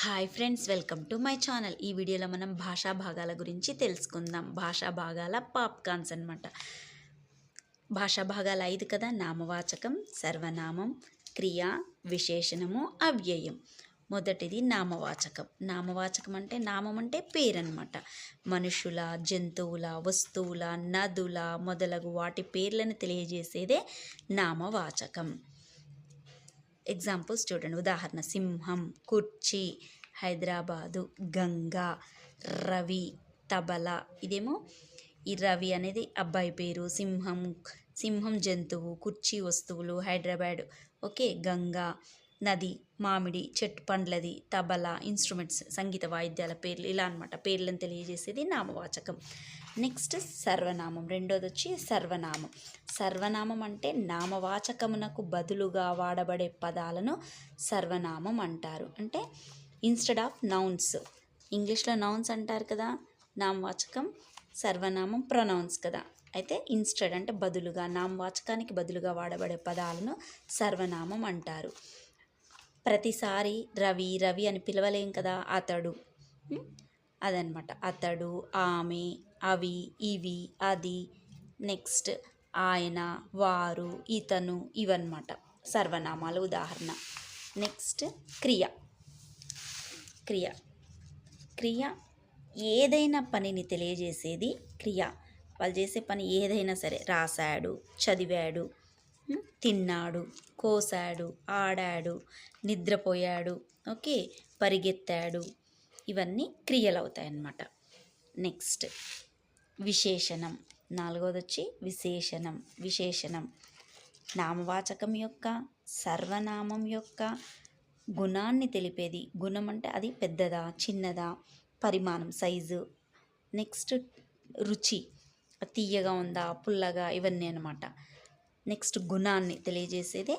Hi friends, welcome to my channel. ఈ వీడియోలో మనం భాషా భాగాల గురించి తెలుసుకుందాం. భాషా భాగాల పాప్కార్న్స్ అనమాట. భాషా భాగాలు 5 కదా: నామవాచకం, సర్వనామం, క్రియ, విశేషణము, అవ్యయం. మొదటిది నామవాచకం. నామవాచకం అంటే నామం అంటే పేరు అనమాట. మనుషుల, జంతువుల, వస్తువుల, నదుల మొదలగు వాటి పేర్లను తెలియజేసేదే నామవాచకం. ఎగ్జాంపుల్స్ చూడండి. ఉదాహరణ: సింహం, కుర్చీ, హైదరాబాదు, గంగా, రవి, తబల. ఇదేమో ఈ రవి అనేది అబ్బాయి పేరు, సింహం జంతువు, కుర్చీ వస్తువులు, హైదరాబాద్ ఓకే, గంగా నది, మామిడి చెట్టు పండ్లది, తబల ఇన్స్ట్రుమెంట్స్ సంగీత వాయిద్యాల పేర్లు. ఇలా అనమాట పేర్లను తెలియజేసేది నామవాచకం. నెక్స్ట్ సర్వనామం. రెండోది వచ్చి సర్వనామం. సర్వనామం అంటే నామవాచకమునకు బదులుగా వాడబడే పదాలను సర్వనామం అంటారు. అంటే ఇన్స్టెడ్ ఆఫ్ నౌన్స్. ఇంగ్లీష్లో నౌన్స్ అంటారు కదా, నామవాచకం, సర్వనామం ప్రొనౌన్స్ కదా. అయితే ఇన్స్టెడ్ అంటే బదులుగా, నామవాచకానికి బదులుగా వాడబడే పదాలను సర్వనామం అంటారు. ప్రతిసారి రవి రవి అని పిలవలేం కదా, అతడు, అదనమాట. అతడు, ఆమె, అవి, ఇవి, అది, నెక్స్ట్ ఆయన, వారు, ఇతను, ఇవన్నమాట సర్వనామాలు. ఉదాహరణ. నెక్స్ట్ క్రియ. క్రియ క్రియ ఏదైనా పనిని తెలియజేసేది క్రియ. వాళ్ళు చేసే పని ఏదైనా సరే, రాశాడు, చదివాడు, తిన్నాడు, కోసాడు, ఆడాడు, నిద్రపోయాడు, ఓకే, పరిగెత్తాడు, ఇవన్నీ క్రియలు అవుతాయి అన్నమాట. నెక్స్ట్ విశేషణం. నాలుగోది వచ్చి విశేషణం. విశేషణం నామవాచకం యొక్క, సర్వనామం యొక్క గుణాన్ని తెలిపేది. గుణం అంటే అది పెద్దదా, చిన్నదా, పరిమాణం, సైజు. నెక్స్ట్ రుచి, తీయగా ఉందా, పుల్లగా, ఇవన్నీ అనమాట. నెక్స్ట్ గుణాన్ని తెలియజేసేదే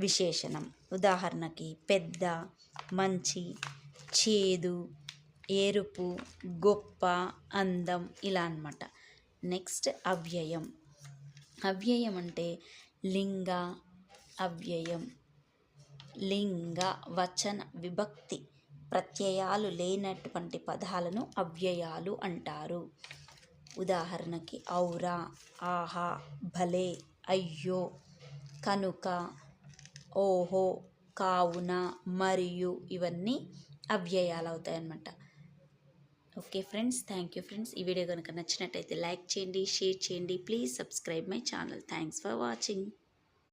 విశేషణం. ఉదాహరణకి పెద్ద, మంచి, చేదు, ఎరుపు, గొప్ప, అందం, ఇలా అనమాట. నెక్స్ట్ అవ్యయం. అవ్యయం అంటే లింగ, అవ్యయం, లింగ, వచన, విభక్తి ప్రత్యయాలు లేనటువంటి పదాలను అవ్యయాలు అంటారు. ఉదాహరణకి ఔరా, ఆహా, భలే, అయ్యో, కనుక, ఓహో, కావున, మరియు, ఇవన్నీ అవ్యయాలు అవుతాయి అన్నమాట. Okay friends, thank you friends. ఈ వీడియో కనుక నచ్చినట్టయితే లైక్ చేయండి, షేర్ చేయండి. Please subscribe my channel. Thanks for watching.